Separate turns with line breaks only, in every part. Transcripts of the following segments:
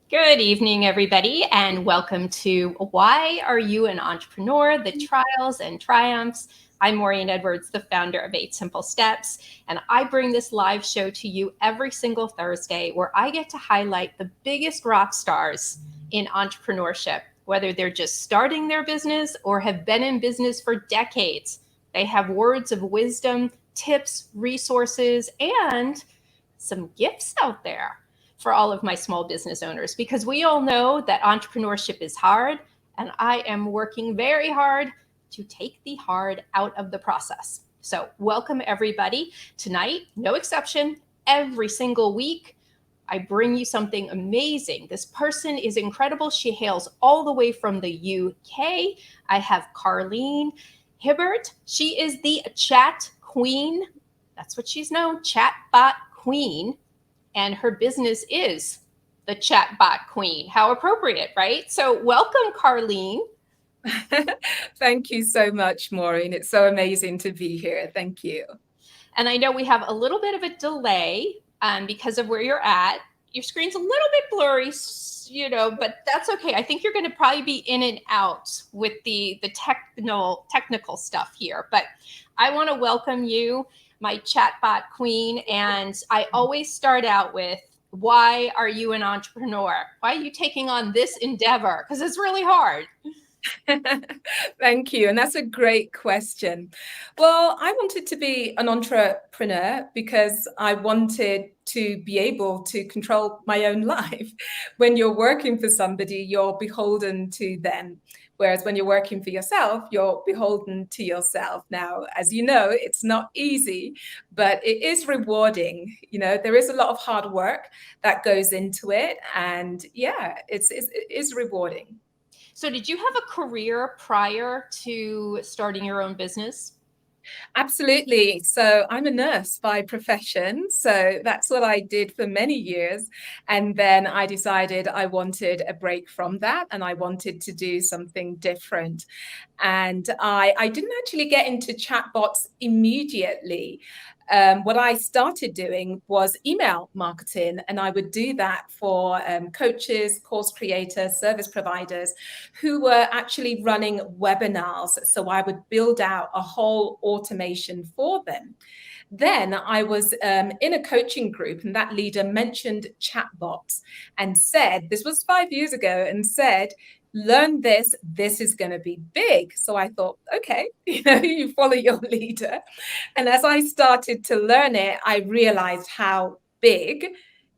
Good evening, everybody, and welcome to Why Are You an Entrepreneur? The Trials and Triumphs. I'm Maureen Edwards, the founder of 8 Simple Steps, and I bring this live show to you every single Thursday where I get to highlight the biggest rock stars in entrepreneurship, whether they're just starting their business or have been in business for decades. They have words of wisdom, tips, resources, and some gifts out there for all of my small business owners because we all know that entrepreneurship is hard, and I am working very hard to take the hard out of the process. So, welcome everybody. Tonight, no exception, every single week, I bring you something amazing. This person is incredible. She hails all the way from the UK. I have Karlene Hibbert. She is the chat queen. That's what she's known, Chatbot Queen, and her business is the Chatbot Queen. How appropriate, right? So, welcome, Karlene.
Thank you so much, Maureen. It's so amazing to be here. Thank you.
And I know we have a little bit of a delay because of where you're at. Your screen's a little bit blurry, but that's okay. I think you're going to probably be in and out with the technical stuff here. But I want to welcome you, my Chatbot Queen, and I always start out with, why are you an entrepreneur? Why are you taking on this endeavor? Because it's really hard.
Thank you. And that's a great question. Well, I wanted to be an entrepreneur because I wanted to be able to control my own life. When you're working for somebody, you're beholden to them. Whereas when you're working for yourself, you're beholden to yourself. Now, as you know, it's not easy, but it is rewarding. There is a lot of hard work that goes into it. And yeah, it is rewarding.
So, did you have a career prior to starting your own business?
Absolutely. So I'm a nurse by profession. So that's what I did for many years. And then I decided I wanted a break from that and I wanted to do something different. And I didn't actually get into chatbots immediately. What I started doing was email marketing, and I would do that for coaches, course creators, service providers who were actually running webinars. So I would build out a whole automation for them. Then I was in a coaching group, and that leader mentioned chatbots and said, this was 5 years ago, and said, learn this, this is going to be big. So I thought, okay, you follow your leader. And as I started to learn it, I realized how big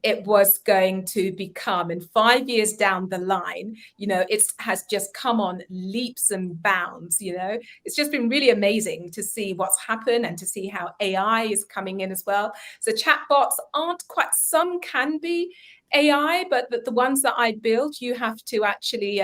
it was going to become. And 5 years down the line, it has just come on leaps and bounds. It's just been really amazing to see what's happened and to see how AI is coming in as well. So chatbots aren't quite, some can be AI, but the ones that I build, you have to actually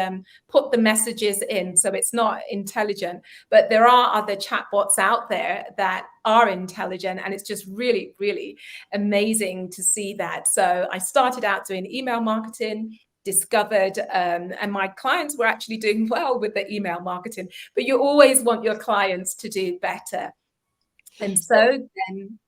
put the messages in. So it's not intelligent, but there are other chatbots out there that are intelligent. And it's just really, really amazing to see that. So I started out doing email marketing, discovered, and my clients were actually doing well with the email marketing, but you always want your clients to do better. And so then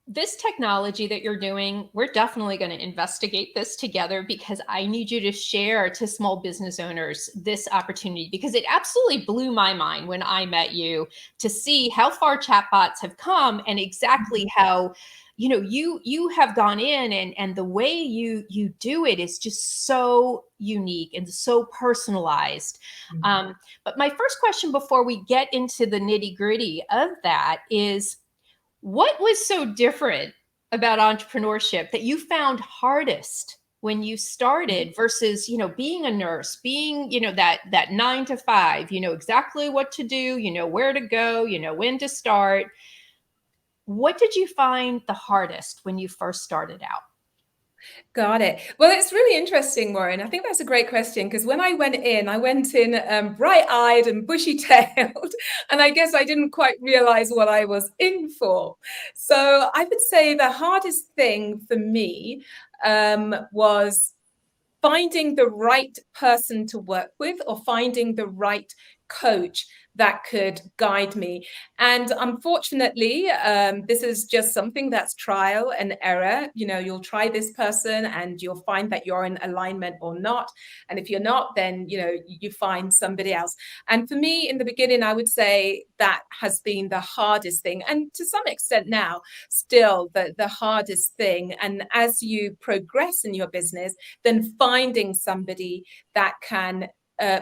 this technology that you're doing, we're definitely going to investigate this together because I need you to share to small business owners this opportunity, because it absolutely blew my mind when I met you to see how far chatbots have come and exactly how you have gone in, and the way you do it is just so unique and so personalized. But my first question before we get into the nitty gritty of that is, what was so different about entrepreneurship that you found hardest when you started versus, being a nurse, being, that 9 to 5, exactly what to do, where to go, when to start. What did you find the hardest when you first started out?
Got it. Well, it's really interesting, Warren. I think that's a great question because when I went in bright-eyed and bushy-tailed, and I guess I didn't quite realize what I was in for. So I would say the hardest thing for me was finding the right person to work with or finding the right coach that could guide me. And unfortunately, this is just something that's trial and error. You know, you'll try this person and you'll find that you're in alignment or not. And if you're not, then, you know, you find somebody else. And for me, in the beginning, I would say that has been the hardest thing. And to some extent now, still the hardest thing. And as you progress in your business, then finding somebody that can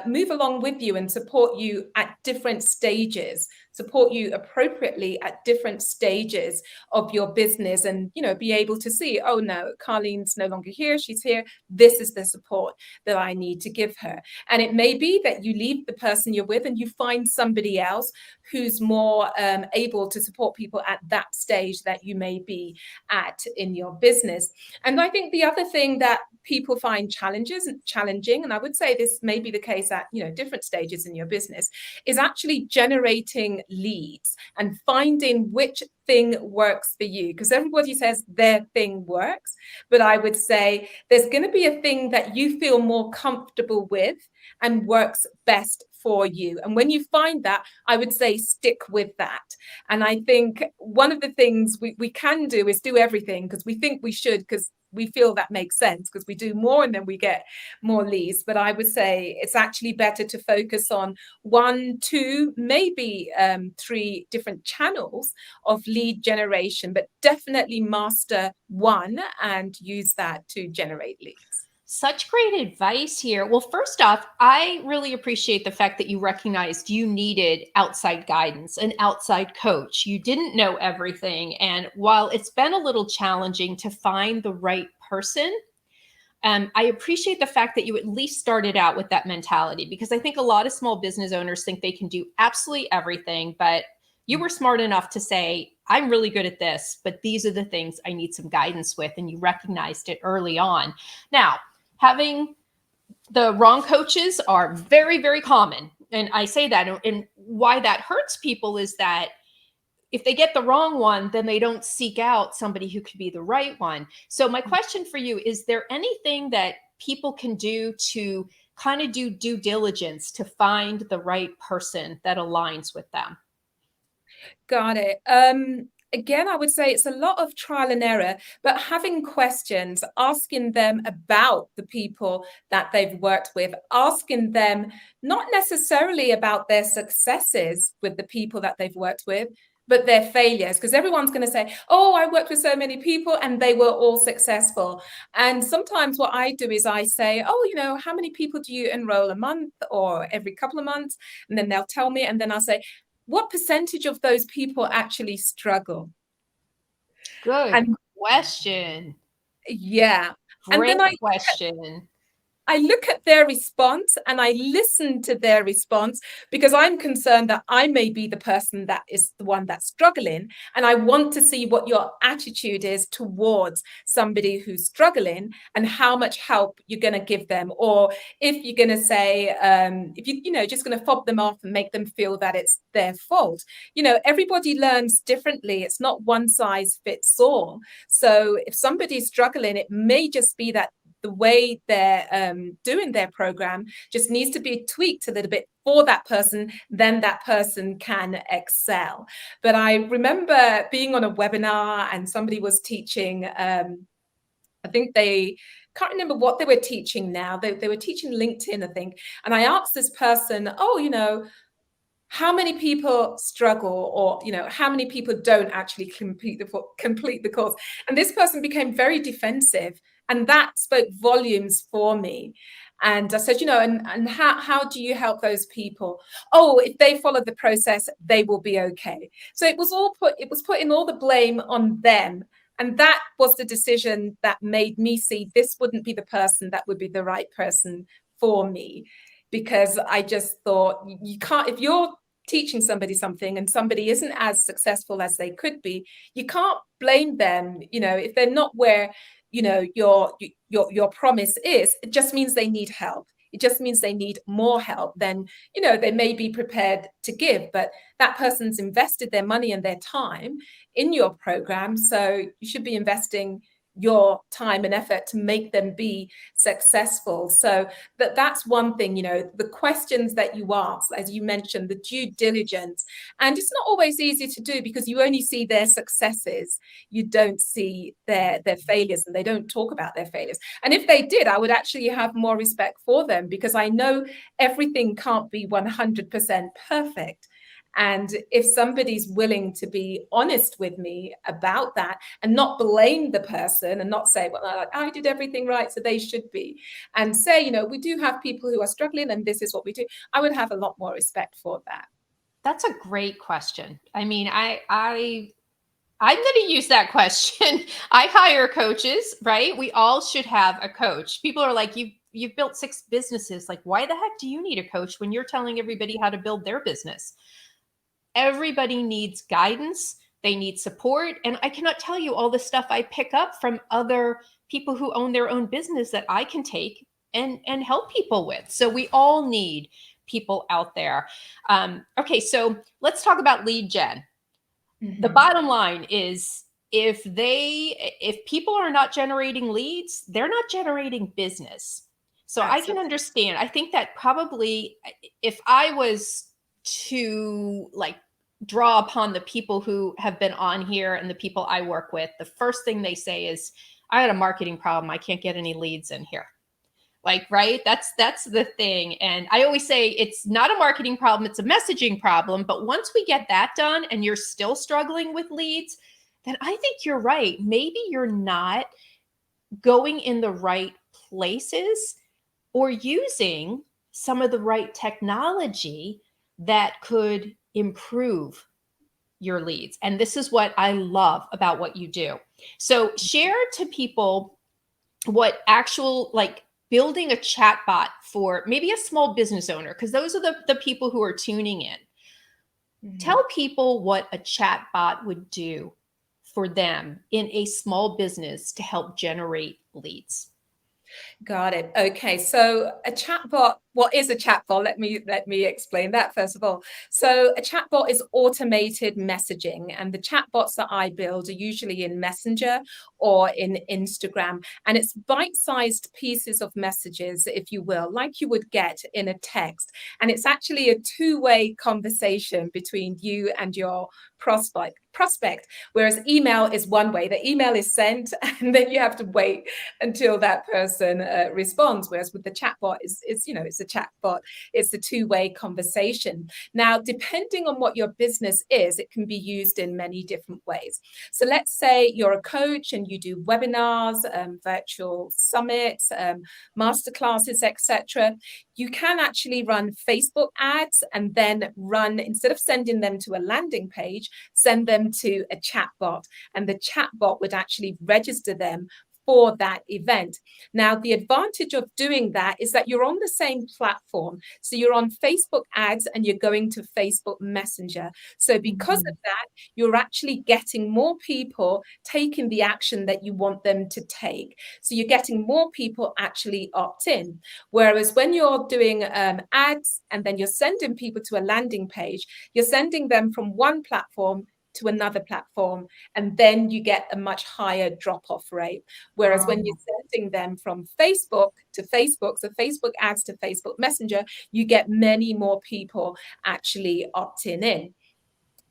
move along with you and support you at different stages, support you appropriately at different stages of your business, and, you know, be able to see, oh no, Karlene's no longer here, she's here, this is the support that I need to give her. And it may be that you leave the person you're with and you find somebody else who's more able to support people at that stage that you may be at in your business. And I think the other thing that people find challenging, and I would say this may be the case at, you know, different stages in your business, is actually generating leads and finding which thing works for you, because everybody says their thing works, but I would say there's going to be a thing that you feel more comfortable with and works best for you. And when you find that, I would say stick with that. And I think one of the things we can do is do everything because we think we should, because we feel that makes sense, because we do more and then we get more leads. But I would say it's actually better to focus on 1, 2, maybe 3 different channels of lead generation, but definitely master one and use that to generate leads.
Such great advice here. Well, first off, I really appreciate the fact that you recognized you needed outside guidance, an outside coach. You didn't know everything. And while it's been a little challenging to find the right person, I appreciate the fact that you at least started out with that mentality, because I think a lot of small business owners think they can do absolutely everything, but you were smart enough to say, I'm really good at this, but these are the things I need some guidance with. And you recognized it early on. Now, having the wrong coaches are very, very common. And I say that, and why that hurts people is that if they get the wrong one, then they don't seek out somebody who could be the right one. So my question for you, is there anything that people can do to kind of do due diligence to find the right person that aligns with them?
Got it. Again, I would say it's a lot of trial and error, but having questions, asking them about the people that they've worked with, asking them not necessarily about their successes with the people that they've worked with, but their failures, because everyone's going to say, oh, I worked with so many people and they were all successful. And sometimes what I do is I say, oh, you know, how many people do you enroll a month or every couple of months? And then they'll tell me, and then I'll say, what percentage of those people actually struggle?
Good
And
question.
yeah. And
Great
then
question.
I look at their response and I listen to their response, because I'm concerned that I may be the person that is the one that's struggling. And I want to see what your attitude is towards somebody who's struggling and how much help you're going to give them. Or if you're going to say, if you know, just going to fob them off and make them feel that it's their fault. You know, everybody learns differently. It's not one size fits all. So if somebody's struggling, it may just be that the way they're doing their program just needs to be tweaked a little bit for that person, then that person can excel. But I remember being on a webinar and somebody was teaching, I think they can't remember what they were teaching now. They were teaching LinkedIn, I think. And I asked this person, oh, you know, how many people struggle, or, you know, how many people don't actually complete the course? And this person became very defensive, and that spoke volumes for me. And I said, you know, and how do you help those people? Oh, if they follow the process, they will be okay. So it was putting all the blame on them. And that was the decision that made me see this wouldn't be the person that would be the right person for me. Because I just thought, you can't, if you're teaching somebody something and somebody isn't as successful as they could be, you can't blame them. You know, if they're not where, you know, your promise is, it just means they need help. It just means they need more help than, you know, they may be prepared to give. But that person's invested their money and their time in your program, so you should be investing your time and effort to make them be successful. So that's one thing, the questions that you ask, as you mentioned, the due diligence. And it's not always easy to do because you only see their successes. You don't see their failures, and they don't talk about their failures. And if they did, I would actually have more respect for them, because I know everything can't be 100% perfect. And if somebody's willing to be honest with me about that and not blame the person and not say, well, I did everything right, so they should be, and say, we do have people who are struggling and this is what we do, I would have a lot more respect for that.
That's a great question. I mean, I'm going to use that question. I hire coaches, right? We all should have a coach. People are like, you've built 6 businesses. Like, why the heck do you need a coach when you're telling everybody how to build their business? Everybody needs guidance. They need support. And I cannot tell you all the stuff I pick up from other people who own their own business that I can take and help people with. So we all need people out there. Okay, so let's talk about lead gen. Mm-hmm. The bottom line is, if people are not generating leads, they're not generating business. So absolutely. I can understand. I think that probably, if I was to draw upon the people who have been on here and the people I work with, the first thing they say is, I had a marketing problem. I can't get any leads in here. Right? That's the thing. And I always say it's not a marketing problem, it's a messaging problem. But once we get that done and you're still struggling with leads, then I think you're right. Maybe you're not going in the right places or using some of the right technology that could improve your leads. And this is what I love about what you do. So share to people what actual, building a chatbot for maybe a small business owner, because those are the people who are tuning in. Mm-hmm. Tell people what a chatbot would do for them in a small business to help generate leads.
Got it. Okay, so a chatbot, what is a chatbot? Let me explain that first of all. So a chatbot is automated messaging, and the chatbots that I build are usually in Messenger or in Instagram, and it's bite-sized pieces of messages, if you will, like you would get in a text, and it's actually a two-way conversation between you and your prospect, whereas email is one way. The email is sent and then you have to wait until that person responds, whereas with the chatbot, it's a chatbot, it's a two-way conversation. Now, depending on what your business is, it can be used in many different ways. So let's say you're a coach and you do webinars, virtual summits, masterclasses, etc. You can actually run Facebook ads and then instead of sending them to a landing page, send them to a chatbot, and the chatbot would actually register them for that event. Now, the advantage of doing that is that you're on the same platform. So you're on Facebook ads and you're going to Facebook Messenger. So because of that, you're actually getting more people taking the action that you want them to take. So you're getting more people actually opt in. Whereas when you're doing ads and then you're sending people to a landing page, you're sending them from one platform to another platform, and then you get a much higher drop-off rate. Whereas when you're sending them from Facebook to Facebook, so Facebook ads to Facebook Messenger, you get many more people actually opting in.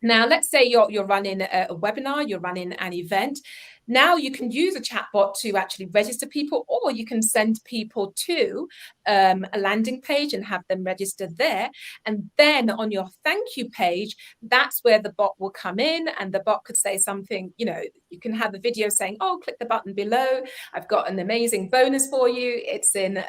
Now, let's say you're running a webinar, you're running an event. Now you can use a chatbot to actually register people, or you can send people to a landing page and have them registered there. And then on your thank you page, that's where the bot will come in, and the bot could say something, you can have a video saying, oh, click the button below. I've got an amazing bonus for you. It's in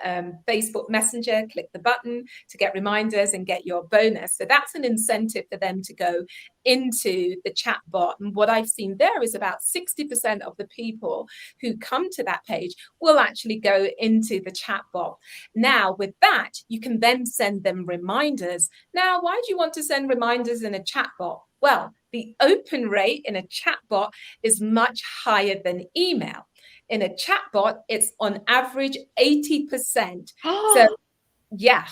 Facebook Messenger. Click the button to get reminders and get your bonus. So that's an incentive for them to go into the chatbot. And what I've seen there is about 60% of the people who come to that page will actually go into the chatbot. Now, with that, you can then send them reminders. Now, why do you want to send reminders in a chatbot? Well, the open rate in a chatbot is much higher than email. In a chatbot, it's on average 80%. So, yeah.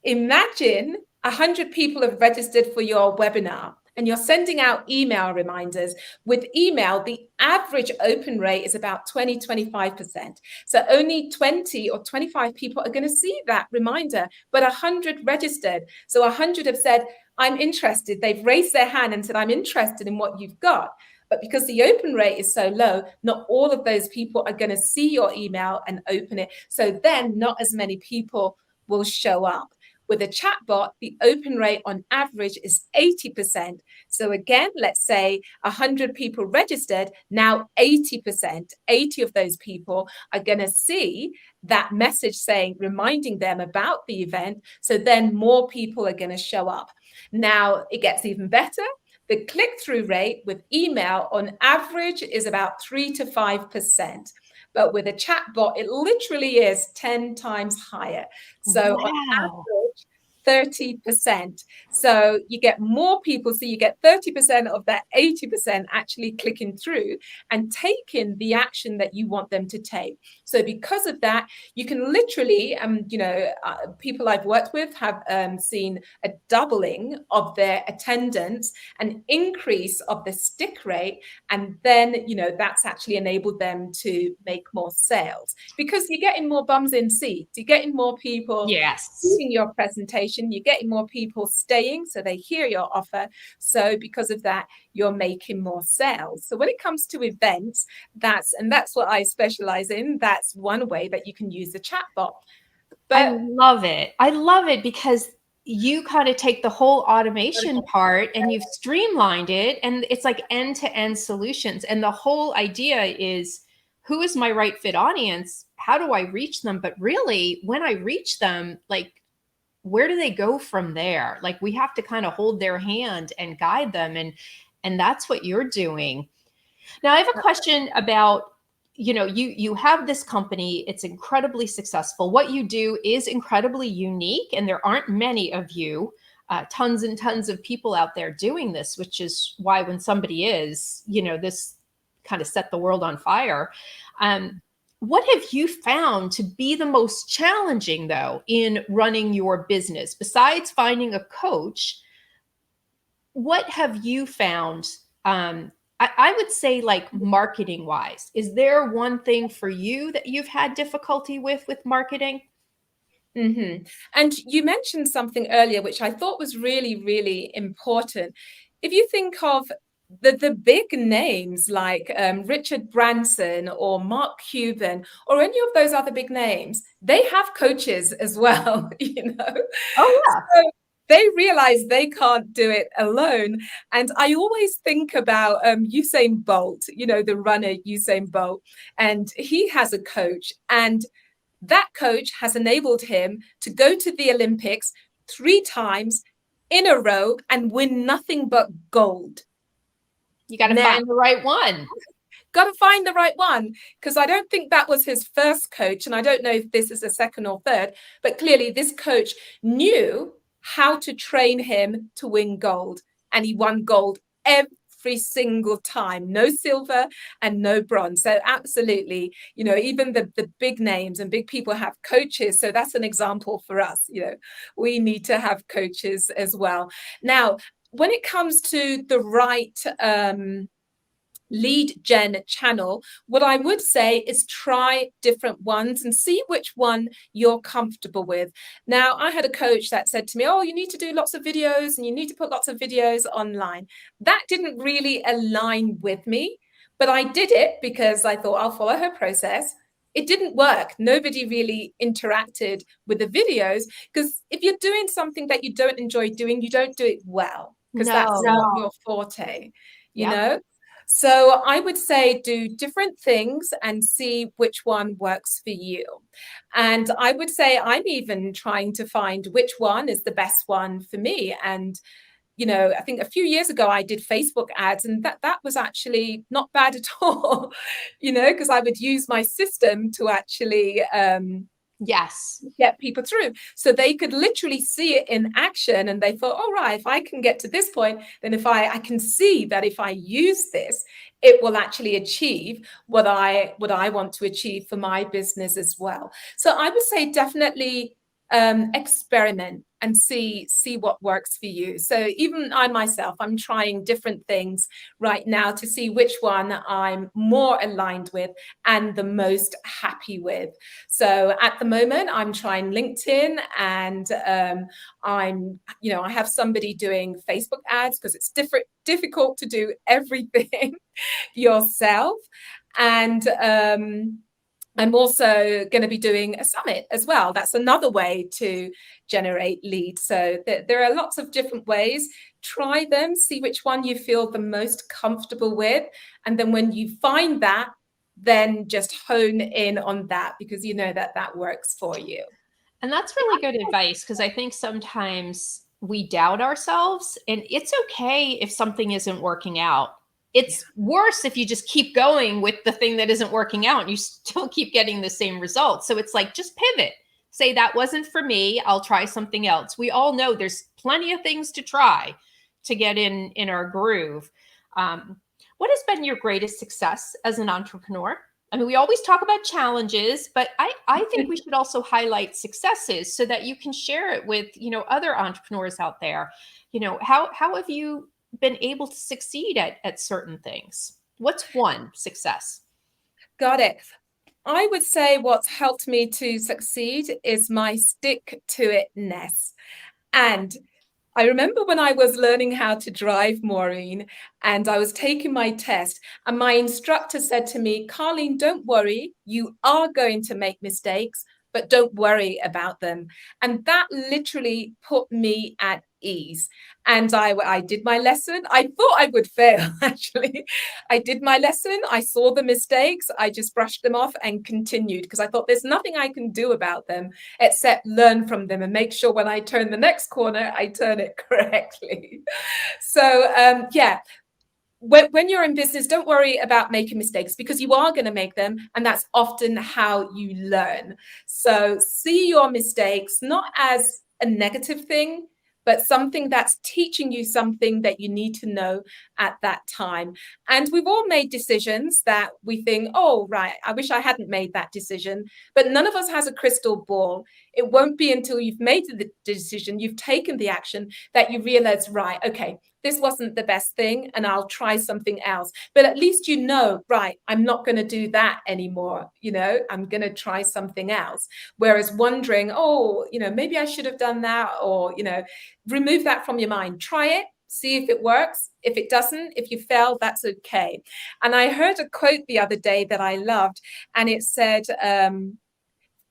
Imagine 100 people have registered for your webinar, and you're sending out email reminders. With email, the average open rate is about 20-25%. So only 20 or 25 people are going to see that reminder, but 100 registered. So 100 have said, I'm interested. They've raised their hand and said, I'm interested in what you've got. But because the open rate is so low, not all of those people are going to see your email and open it. So then not as many people will show up. With a chatbot, the open rate on average is 80%. So again, let's say 100 people registered, now 80%, 80 of those people are going to see that message saying, reminding them about the event. So then more people are going to show up. Now it gets even better. The click-through rate with email on average is about 3 to 5%. But with a chatbot, it literally is 10 times higher. So
wow.
on average, 30%. So you get more people. So you get 30% of that 80% actually clicking through and taking the action that you want them to take. So because of that, you can literally, people I've worked with have seen a doubling of their attendance, an increase of the stick rate, and then, that's actually enabled them to make more sales because you're getting more bums in seats, you're getting more people seeing your presentation, you're getting more people staying, so they hear your offer. So because of that, you're making more sales. So when it comes to events, that's what I specialize in. That's one way that you can use the chatbot.
But I love it. I love it because you kind of take the whole automation part and you've streamlined it, and it's like end-to-end solutions. And the whole idea is, who is my right fit audience? How do I reach them? But really, when I reach them, like, where do they go from there? Like, we have to kind of hold their hand and guide them. And that's what you're doing. Now, I have a question about, you have this company, it's incredibly successful. What you do is incredibly unique, and there aren't many of you, tons and tons of people out there doing this, which is why when somebody is, this kind of set the world on fire. What have you found to be the most challenging, though, in running your business? Besides finding a coach, what have you found? I would say, like, marketing wise, is there one thing for you that you've had difficulty with marketing?
Mm-hmm. And you mentioned something earlier, which I thought was really, really important. If you think of the big names like Richard Branson or Mark Cuban or any of those other big names, they have coaches as well,
Oh, yeah.
So they realize they can't do it alone. And I always think about Usain Bolt, the runner Usain Bolt, and he has a coach, and that coach has enabled him to go to the Olympics 3 times in a row and win nothing but gold.
You got to find the right one.
Got to find the right one, because I don't think that was his first coach. And I don't know if this is a second or third, but clearly this coach knew how to train him to win gold. And he won gold every single time, no silver and no bronze. So absolutely, even the big names and big people have coaches. So that's an example for us. We need to have coaches as well. Now, when it comes to the right lead gen channel, what I would say is try different ones and see which one you're comfortable with. Now, I had a coach that said to me, oh, you need to do lots of videos and you need to put lots of videos online. That didn't really align with me, but I did it because I thought I'll follow her process. It didn't work. Nobody really interacted with the videos, because if you're doing something that you don't enjoy doing, you don't do it well, because that's not your forte, you know? So I would say do different things and see which one works for you. And I would say I'm even trying to find which one is the best one for me. And, I think a few years ago I did Facebook ads, and that was actually not bad at all, because I would use my system to actually get people through. So they could literally see it in action, and they thought, all right, if I can get to this point, then if I can see that if I use this, it will actually achieve what I want to achieve for my business as well. So I would say definitely experiment and see what works for you. So even I myself, I'm trying different things right now to see which one I'm more aligned with and the most happy with. So at the moment, I'm trying LinkedIn, and I have somebody doing Facebook ads because it's difficult to do everything yourself. And I'm also going to be doing a summit as well. That's another way to generate leads. So there are lots of different ways. Try them, see which one you feel the most comfortable with. And then when you find that, then just hone in on that, because you know that works for you.
And that's really good advice, because I think sometimes we doubt ourselves, and it's okay if something isn't working out. It's worse if you just keep going with the thing that isn't working out and you still keep getting the same results. So it's like, just pivot. Say, that wasn't for me. I'll try something else. We all know there's plenty of things to try to get in our groove. What has been your greatest success as an entrepreneur? I mean, we always talk about challenges, but I think we should also highlight successes so that you can share it with, other entrepreneurs out there. How have you been able to succeed at certain things? What's one success?
Got it. I would say what's helped me to succeed is my stick to itness. And I remember when I was learning how to drive, Maureen, and I was taking my test, and my instructor said to me, Karlene, don't worry, you are going to make mistakes, but don't worry about them. And that literally put me at ease. And I did my lesson. I thought I would fail, actually. I did my lesson. I saw the mistakes. I just brushed them off and continued, because I thought there's nothing I can do about them except learn from them and make sure when I turn the next corner, I turn it correctly. So, yeah. When you're in business, don't worry about making mistakes, because you are going to make them. And that's often how you learn. So see your mistakes not as a negative thing, but something that's teaching you something that you need to know at that time. And we've all made decisions that we think, oh, right, I wish I hadn't made that decision. But none of us has a crystal ball. It won't be until you've made the decision, you've taken the action, that you realize, right, okay, this wasn't the best thing, and I'll try something else. But at least you know, right, I'm not going to do that anymore. I'm going to try something else. Whereas wondering, oh, maybe I should have done that, or, remove that from your mind. Try it, see if it works. If it doesn't, if you fail, that's okay. And I heard a quote the other day that I loved, and it said,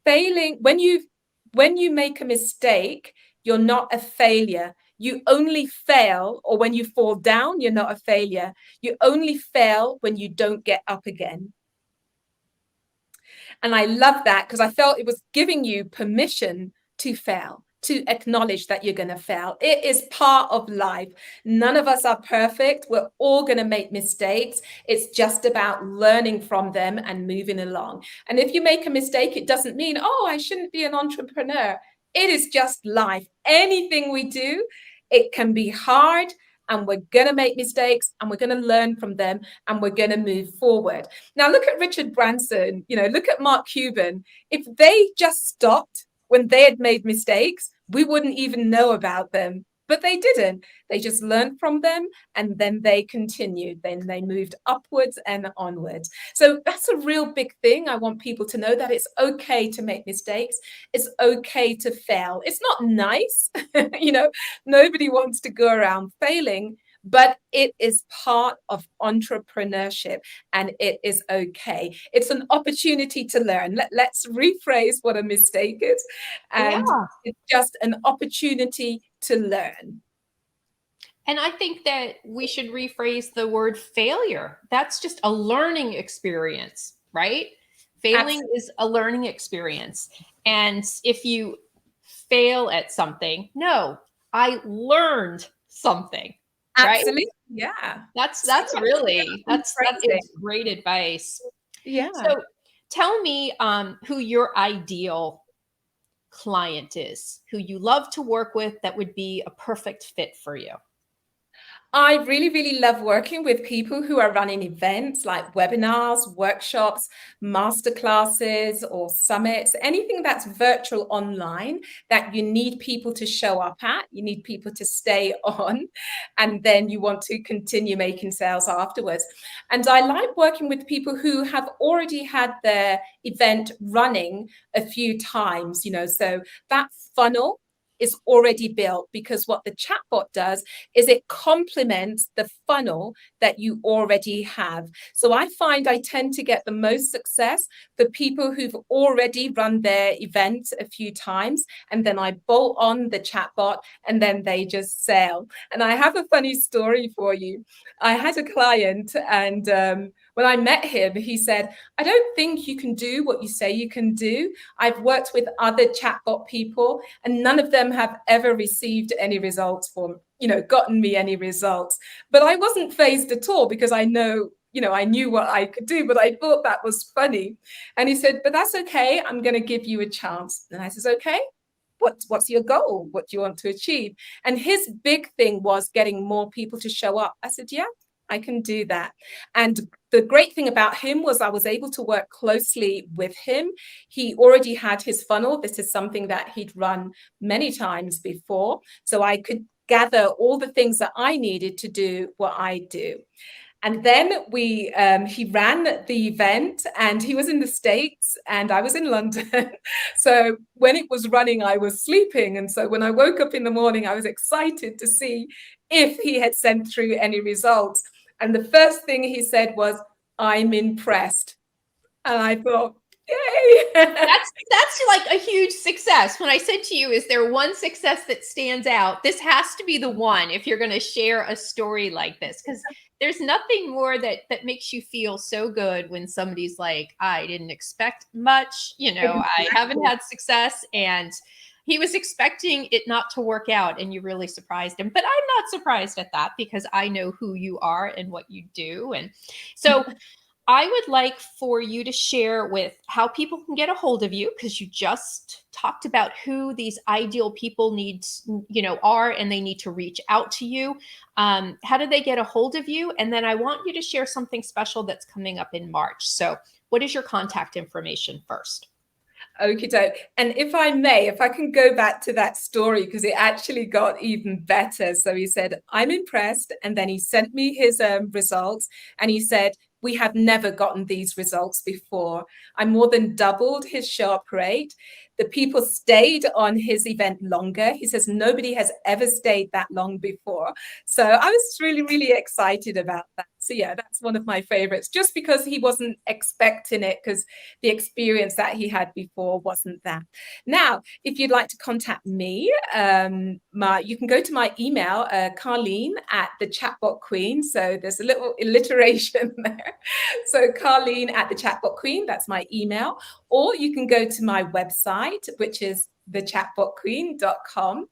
failing, when you make a mistake, you're not a failure. You only fail, or when you fall down, you're not a failure. You only fail when you don't get up again. And I love that, because I felt it was giving you permission to fail, to acknowledge that you're going to fail. It is part of life. None of us are perfect. We're all going to make mistakes. It's just about learning from them and moving along. And if you make a mistake, it doesn't mean, oh, I shouldn't be an entrepreneur. It is just life. Anything we do, it can be hard, and we're going to make mistakes, and we're going to learn from them, and we're going to move forward. Now, look at Richard Branson, look at Mark Cuban. If they just stopped when they had made mistakes, we wouldn't even know about them. But they didn't. They just learned from them, and then they continued. Then they moved upwards and onwards. So that's a real big thing. I want people to know that it's okay to make mistakes. It's okay to fail. It's not nice. Nobody wants to go around failing, but it is part of entrepreneurship, and it is okay. It's an opportunity to learn. Let's rephrase what a mistake is. And it's just an opportunity to learn.
And I think that we should rephrase the word failure. That's just a learning experience, right? Failing is a learning experience. And if you fail at something, no, I learned something. Right?
Absolutely. Yeah.
That's great advice.
Yeah.
So tell me who your ideal client is, who you love to work with, that would be a perfect fit for you.
I really, really love working with people who are running events like webinars, workshops, masterclasses, or summits, anything that's virtual online that you need people to show up at, you need people to stay on, and then you want to continue making sales afterwards. And I like working with people who have already had their event running a few times, so that funnel is already built, because what the chatbot does is it complements the funnel that you already have. So I find I tend to get the most success for people who've already run their event a few times, and then I bolt on the chatbot and then they just sell. And I have a funny story for you. I had a client, and when I met him, he said, "I don't think you can do what you say you can do. I've worked with other chatbot people and none of them have ever received any results for, gotten me any results." But I wasn't phased at all, because I knew what I could do, but I thought that was funny. And he said, "But that's okay. I'm going to give you a chance." And I says, "Okay. What's your goal? What do you want to achieve?" And his big thing was getting more people to show up. I said, "Yeah, I can do that." And the great thing about him was I was able to work closely with him. He already had his funnel. This is something that he'd run many times before. So I could gather all the things that I needed to do what I do. And then he ran the event, and he was in the States and I was in London. So when it was running, I was sleeping. And so when I woke up in the morning, I was excited to see if he had sent through any results. And the first thing he said was, "I'm impressed." And I thought, yay.
That's like a huge success. When I said to you, is there one success that stands out? This has to be the one if you're going to share a story like this, because there's nothing more that makes you feel so good when somebody's like, "I didn't expect much, I haven't had success, and he was expecting it not to work out and you really surprised him." But I'm not surprised at that, because I know who you are and what you do. And so I would like for you to share with how people can get a hold of you, because you just talked about who these ideal people are, and they need to reach out to you. How do they get a hold of you? And then I want you to share something special that's coming up in March. So what is your contact information first?
Okie doke. And if I may, if I can go back to that story, because it actually got even better. So he said, "I'm impressed." And then he sent me his results, and he said, "We have never gotten these results before. I more than doubled his sharp rate. The people stayed on his event longer." He says, "Nobody has ever stayed that long before." So I was really, really excited about that. So yeah, that's one of my favorites, just because he wasn't expecting it, because the experience that he had before wasn't that. Now, if you'd like to contact me, you can go to my email, Karlene at the Chatbot Queen. So there's a little alliteration there. So Karlene at the Chatbot Queen, that's my email. Or you can go to my website, which is thechatbotqueen.com.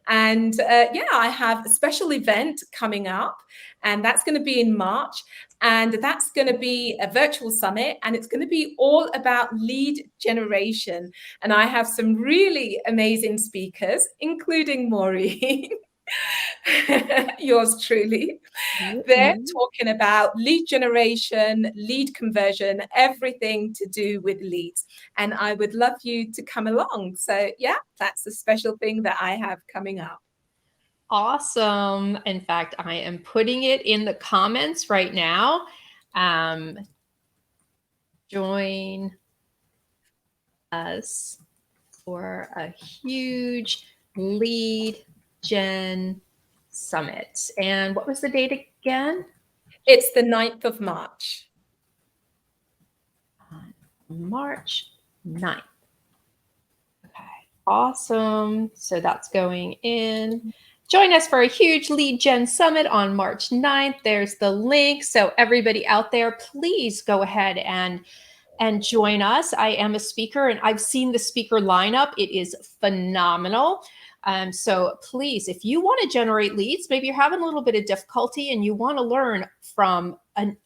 And I have a special event coming up, and that's going to be in March. And that's going to be a virtual summit, and it's going to be all about lead generation. And I have some really amazing speakers, including Maureen, yours truly. They're talking about lead generation, lead conversion, everything to do with leads. And I would love you to come along. So yeah, that's a special thing that I have coming up.
Awesome. In fact, I am putting it in the comments right now. Join us for a huge lead gen summit. And what was the date again?
It's the 9th of March.
March 9th. Okay, awesome. So that's going in. Join us for a huge lead gen summit on March 9th. There's the link. So everybody out there, please go ahead and join us. I am a speaker, and I've seen the speaker lineup. It is phenomenal. So please, if you want to generate leads, maybe you're having a little bit of difficulty and you want to learn from an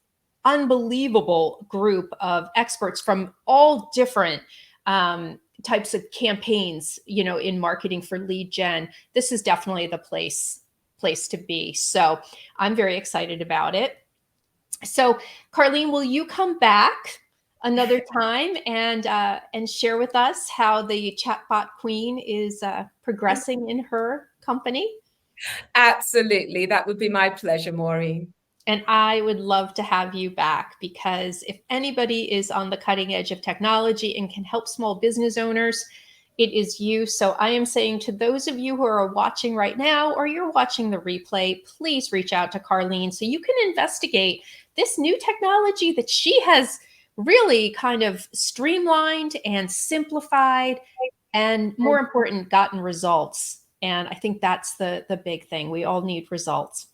unbelievable group of experts from all different types of campaigns, in marketing for lead gen, this is definitely the place place to be. So I'm very excited about it. So Karlene, will you come back another time and share with us how the Chatbot Queen is progressing in her company?
Absolutely. That would be my pleasure, Maureen.
And I would love to have you back, because if anybody is on the cutting edge of technology and can help small business owners, it is you. So I am saying to those of you who are watching right now, or you're watching the replay, please reach out to Karlene so you can investigate this new technology that she has really kind of streamlined and simplified, and more important, gotten results. And I think that's the big thing. We all need results.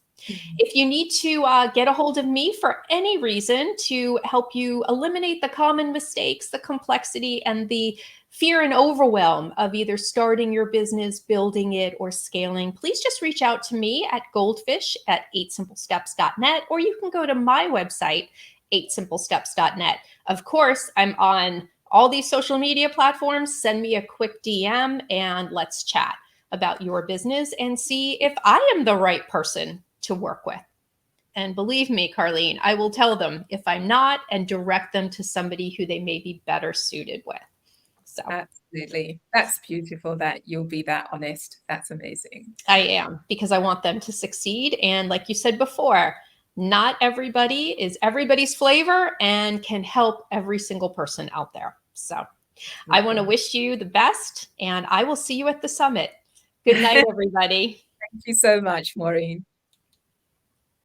If you need to get a hold of me for any reason to help you eliminate the common mistakes, the complexity, and the fear and overwhelm of either starting your business, building it, or scaling, please just reach out to me at goldfish@8simplesteps.net, or you can go to my website, 8simplesteps.net. Of course, I'm on all these social media platforms. Send me a quick DM and let's chat about your business and see if I am the right person to work with. And believe me, Karlene, I will tell them if I'm not, and direct them to somebody who they may be better suited with. So
Absolutely. That's beautiful that you'll be that honest. That's amazing.
I am, because I want them to succeed. And like you said before, not everybody is everybody's flavor and can help every single person out there. So I want to wish you the best, and I will see you at the summit. Good night, everybody.
Thank you so much, Maureen.